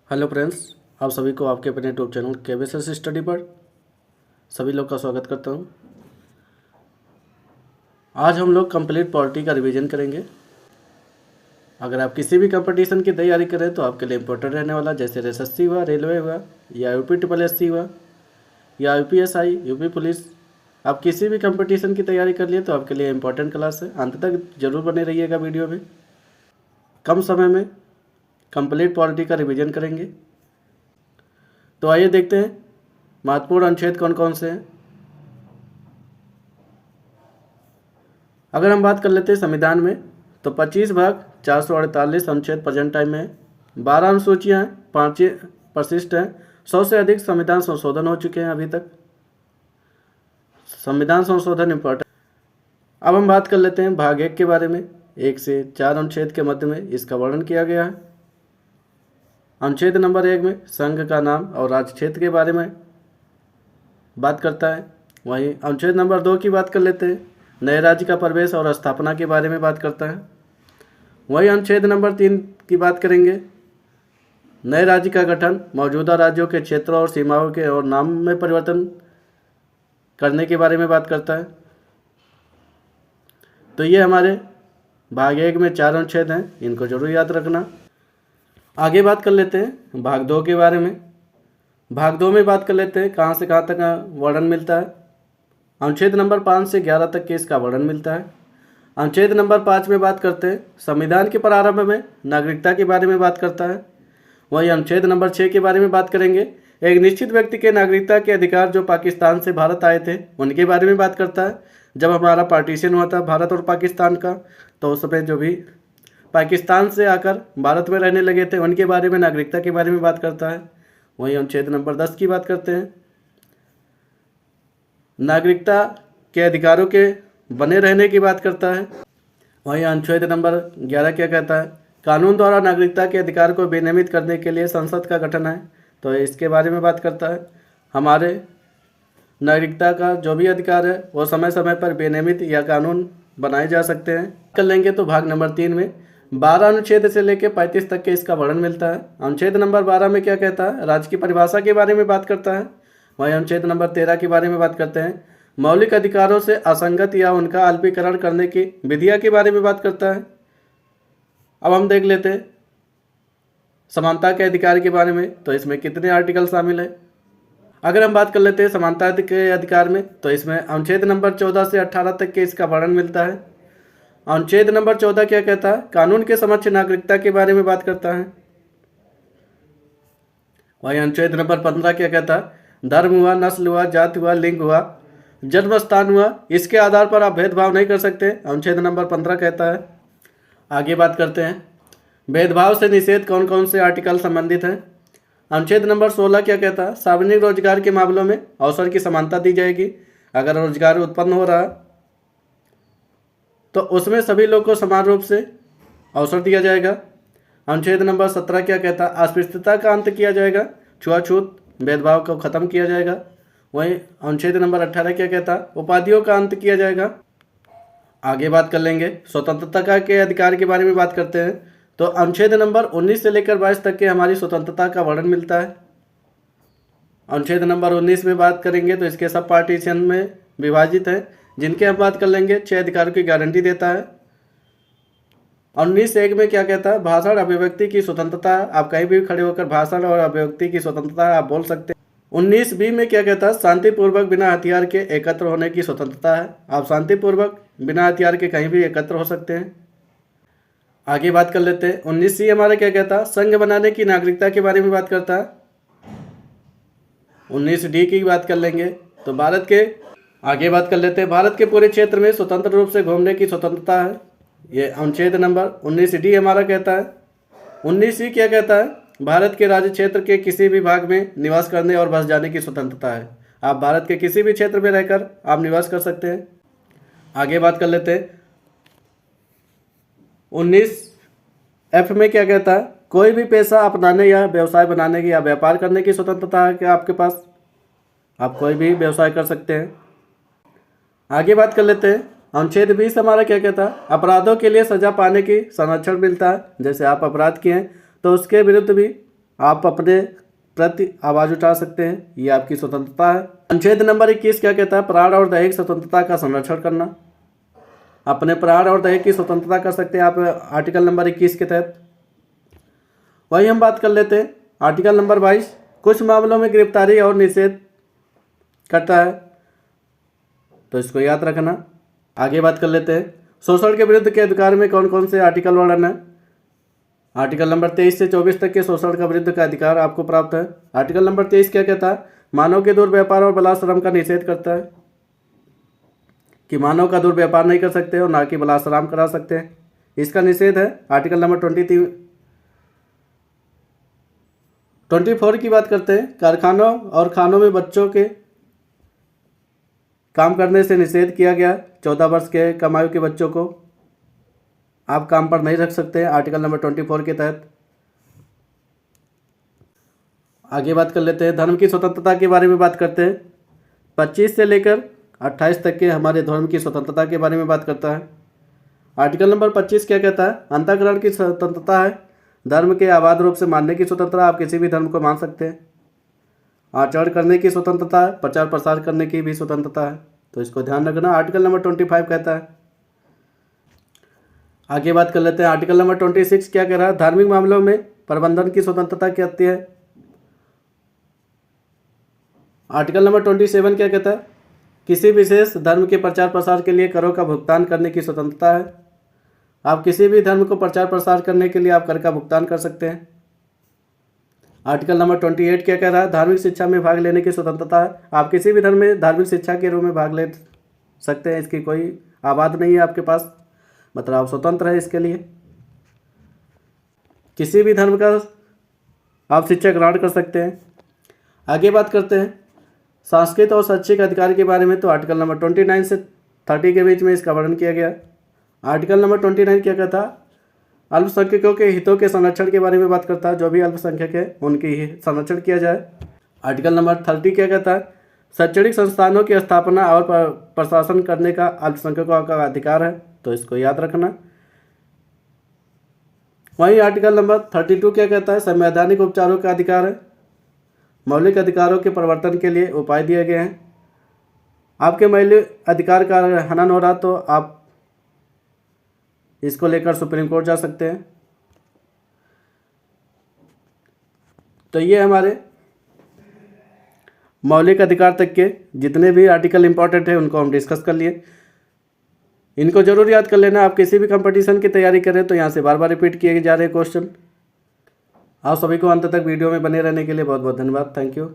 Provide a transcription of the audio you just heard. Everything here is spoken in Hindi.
हेलो फ्रेंड्स, आप सभी को आपके अपने यूट्यूब चैनल केबीएस स्टडी पर सभी लोग का स्वागत करता हूं। आज हम लोग कंप्लीट पॉलिटी का रिवीजन करेंगे। अगर आप किसी भी कंपटीशन की तैयारी करें तो आपके लिए इम्पोर्टेंट रहने वाला, जैसे एसएससी हुआ, रेलवे हुआ, या यूपी हुआ, या यूपीएसआई, यूपी पुलिस। आप किसी भी कंपटीशन की तैयारी कर लिए तो आपके लिए इम्पोर्टेंट क्लास है। अंत तक जरूर बने रहिएगा वीडियो में। कम समय में कंप्लीट पॉलिटी का रिवीजन करेंगे। तो आइए देखते हैं महत्वपूर्ण अनुच्छेद कौन कौन से हैं। अगर हम बात कर लेते हैं संविधान में, तो 25 भाग 448 अनुच्छेद प्रेजेंट टाइम में है। 12 अनुसूचियाँ हैं, 5 परिशिष्ट हैं। 100 से अधिक संविधान संशोधन हो चुके हैं अभी तक। संविधान संशोधन इम्पोर्टेंट। अब हम बात कर लेते हैं भाग 1 के बारे में। 1 से 4 अनुच्छेद के मध्य में इसका वर्णन किया गया है। अनुच्छेद नंबर 1 में संघ का नाम और राज्य क्षेत्र के बारे में बात करता है। वहीं अनुच्छेद नंबर 2 की बात कर लेते हैं, नए राज्य का प्रवेश और स्थापना के बारे में बात करता है। वहीं अनुच्छेद नंबर 3 की बात करेंगे, नए राज्य का गठन, मौजूदा राज्यों के क्षेत्रों और सीमाओं के और नाम में परिवर्तन करने के बारे में बात करता है। तो ये हमारे भाग 1 में 4 अनुच्छेद हैं, इनको जरूर याद रखना। आगे बात कर लेते हैं भाग 2 के बारे में। भाग 2 में बात कर लेते हैं कहाँ से कहाँ तक वर्णन मिलता है। अनुच्छेद नंबर 5 से 11 तक के इसका वर्णन मिलता है। अनुच्छेद नंबर 5 में बात करते हैं संविधान के प्रारंभ में नागरिकता के बारे में बात करता है। वहीं अनुच्छेद नंबर 6 के बारे में बात करेंगे, एक निश्चित व्यक्ति के नागरिकता के अधिकार जो पाकिस्तान से भारत आए थे उनके बारे में बात करता है। जब हमारा पार्टीशन हुआ था भारत और पाकिस्तान का, तो उस समय जो भी पाकिस्तान से आकर भारत में रहने लगे थे उनके बारे में, नागरिकता के बारे में बात करता है। वहीं अनुच्छेद नंबर 10 की बात करते हैं, नागरिकता के अधिकारों के बने रहने की बात करता है। वहीं अनुच्छेद नंबर 11 क्या कहता है, कानून द्वारा नागरिकता के अधिकार को विनियमित करने के लिए संसद का गठन है, तो इसके बारे में बात करता है। हमारे नागरिकता का जो भी अधिकार है वो समय समय पर विनियमित या कानून बनाए जा सकते हैं। कर लेंगे तो भाग नंबर 3 में 12 अनुच्छेद से लेकर 35 तक के इसका वर्णन मिलता है। अनुच्छेद नंबर 12 में क्या कहता है, राज्य की परिभाषा के बारे में बात करता है। वहीं अनुच्छेद नंबर 13 के बारे में बात करते हैं, मौलिक अधिकारों से असंगत या उनका अल्पीकरण करने की विधियाँ के बारे में बात करता है। अब हम देख लेते हैं समानता के अधिकार के बारे में, तो इसमें कितने आर्टिकल शामिल है। अगर हम बात कर लेते हैं समानता के अधिकार में, तो इसमें अनुच्छेद नंबर 14 से 18 तक के इसका वर्णन मिलता है। अनुच्छेद नंबर 14 क्या कहता है, कानून के समक्ष नागरिकता के बारे में बात करता है। वहीं अनुच्छेद नंबर 15 क्या कहता है, धर्म हुआ, नस्ल हुआ, जाति हुआ, लिंग हुआ, जन्म स्थान हुआ, इसके आधार पर आप भेदभाव नहीं कर सकते, अनुच्छेद नंबर 15 कहता है। आगे बात करते हैं भेदभाव से निषेध कौन कौन से आर्टिकल संबंधित हैं। अनुच्छेद नंबर 16 क्या कहता है, सार्वजनिक रोजगार के मामलों में अवसर की समानता दी जाएगी। अगर रोजगार उत्पन्न हो रहा है तो उसमें सभी लोग को समान रूप से अवसर दिया जाएगा। अनुच्छेद नंबर 17 क्या कहता है, अस्पृश्यता का अंत किया जाएगा, छुआछूत भेदभाव को खत्म किया जाएगा। वहीं अनुच्छेद नंबर 18 क्या कहता है, उपाधियों का अंत किया जाएगा। आगे बात कर लेंगे स्वतंत्रता के अधिकार के बारे में बात करते हैं, तो अनुच्छेद नंबर 19 से लेकर 22 तक के हमारी स्वतंत्रता का वर्णन मिलता है। अनुच्छेद नंबर 19 में बात करेंगे तो इसके सब पार्टीशन में विभाजित है, जिनके हम बात कर लेंगे 6 अधिकारों की गारंटी देता है। 19(1) में क्या कहता है, भाषण अभिव्यक्ति की स्वतंत्रता, आप कहीं भी खड़े होकर भाषण और अभिव्यक्ति की स्वतंत्रता आप बोल सकते हैं। 19(b) में क्या कहता है, शांतिपूर्वक बिना हथियार के एकत्र होने की स्वतंत्रता है, आप शांतिपूर्वक बिना हथियार के कहीं भी एकत्र हो सकते हैं। आगे बात कर लेते हैं 19(c) हमारा क्या कहता है, संघ बनाने की नागरिकता के बारे में बात करता है। 19(d) की बात कर लेंगे तो भारत के, आगे बात कर लेते हैं भारत के पूरे क्षेत्र में स्वतंत्र रूप से घूमने की स्वतंत्रता है, ये अनुच्छेद नंबर 19(d) हमारा कहता है। 19(c) क्या कहता है, भारत के राज्य क्षेत्र के किसी भी भाग में निवास करने और बस जाने की स्वतंत्रता है, आप भारत के किसी भी क्षेत्र में रहकर आप निवास कर सकते हैं। आगे बात कर लेते हैं 19(f) में क्या कहता है, कोई भी पेशा अपनाने या व्यवसाय बनाने की या व्यापार करने की स्वतंत्रता है कि आपके पास, आप कोई भी व्यवसाय कर सकते हैं। आगे बात कर लेते हैं अनुच्छेद 20 हमारा क्या कहता है, अपराधों के लिए सजा पाने की संरक्षण मिलता है, जैसे आप अपराध किए हैं तो उसके विरुद्ध भी आप अपने प्रति आवाज़ उठा सकते हैं, ये आपकी स्वतंत्रता है। अनुच्छेद नंबर 21 क्या कहता है? प्राण और दैहिक स्वतंत्रता का संरक्षण करना। अपने प्राण और दैहिक की स्वतंत्रता कर सकते हैं आप आर्टिकल नंबर 21 के तहत। वही हम बात कर लेते हैं आर्टिकल नंबर 22, कुछ मामलों में गिरफ्तारी और निषेध करता है, तो इसको याद रखना। आगे बात कर लेते हैं शोषण के विरुद्ध के अधिकार में कौन कौन से आर्टिकल वर्णन है। आर्टिकल नंबर 23 से 24 तक के शोषण का विरुद्ध का अधिकार आपको प्राप्त है। आर्टिकल नंबर 23 क्या कहता है? मानव के दुर्व्यापार और बलात्श्रम का निषेध करता है, कि मानव का दुर्व्यापार नहीं कर सकते और ना कि बलात्सराम करा सकते हैं, इसका निषेध है। आर्टिकल नंबर 24 की बात करते हैं, कारखानों और खानों में बच्चों के काम करने से निषेध किया गया। 14 वर्ष के कम आयु के बच्चों को आप काम पर नहीं रख सकते, आर्टिकल नंबर 24 के तहत। आगे बात कर लेते हैं धर्म की स्वतंत्रता के बारे में बात करते हैं। 25 से लेकर 28 तक के हमारे धर्म की स्वतंत्रता के बारे में बात करता है। आर्टिकल नंबर 25 क्या कहता है? अंतःकरण की स्वतंत्रता है, धर्म के अबाध रूप से मानने की स्वतंत्रता, आप किसी भी धर्म को मान सकते हैं। आचरण करने की स्वतंत्रता है, प्रचार प्रसार करने की भी स्वतंत्रता है, तो इसको ध्यान रखना। आर्टिकल नंबर 25 कहता है। आगे बात कर लेते हैं आर्टिकल नंबर 26 क्या कह रहा है? धार्मिक मामलों में प्रबंधन की स्वतंत्रता क्या कहती है। आर्टिकल नंबर 27 क्या कहता है? किसी विशेष धर्म के प्रचार प्रसार के लिए करों का भुगतान करने की स्वतंत्रता है, आप किसी भी धर्म को प्रचार प्रसार करने के लिए आप कर का भुगतान कर सकते हैं। आर्टिकल नंबर 28 क्या कह रहा है? धार्मिक शिक्षा में भाग लेने की स्वतंत्रता है, आप किसी भी धर्म में धार्मिक शिक्षा के रूप में भाग ले सकते हैं, इसकी कोई आवाज़ नहीं है आपके पास, मतलब आप स्वतंत्र है इसके लिए। किसी भी धर्म का आप शिक्षा ग्रहण कर सकते हैं। आगे बात करते हैं सांस्कृतिक और शैक्षिक अधिकार के बारे में, तो आर्टिकल नंबर 29 से 30 के बीच में इसका वर्णन किया गया। आर्टिकल नंबर 29 क्या कहता है? अल्पसंख्यकों के हितों के संरक्षण के बारे में बात करता है, जो भी अल्पसंख्यक है उनकी संरक्षण किया जाए। आर्टिकल नंबर 30 क्या कहता है? शैक्षणिक संस्थानों की स्थापना और प्रशासन करने का अल्पसंख्यकों का अधिकार है, तो इसको याद रखना। वहीं आर्टिकल नंबर 32 क्या कहता है? संवैधानिक उपचारों का अधिकार है, मौलिक अधिकारों के परिवर्तन के लिए उपाय दिए गए हैं। आपके मौलिक अधिकार का हनन हो रहा तो आप इसको लेकर सुप्रीम कोर्ट जा सकते हैं। तो ये हमारे मौलिक अधिकार तक के जितने भी आर्टिकल इंपॉर्टेंट है उनको हम डिस्कस कर लिए। इनको जरूर याद कर लेना। आप किसी भी कंपटीशन की तैयारी करें तो यहाँ से बार बार रिपीट किए जा रहे क्वेश्चन। आप सभी को अंत तक वीडियो में बने रहने के लिए बहुत बहुत धन्यवाद। Thank you.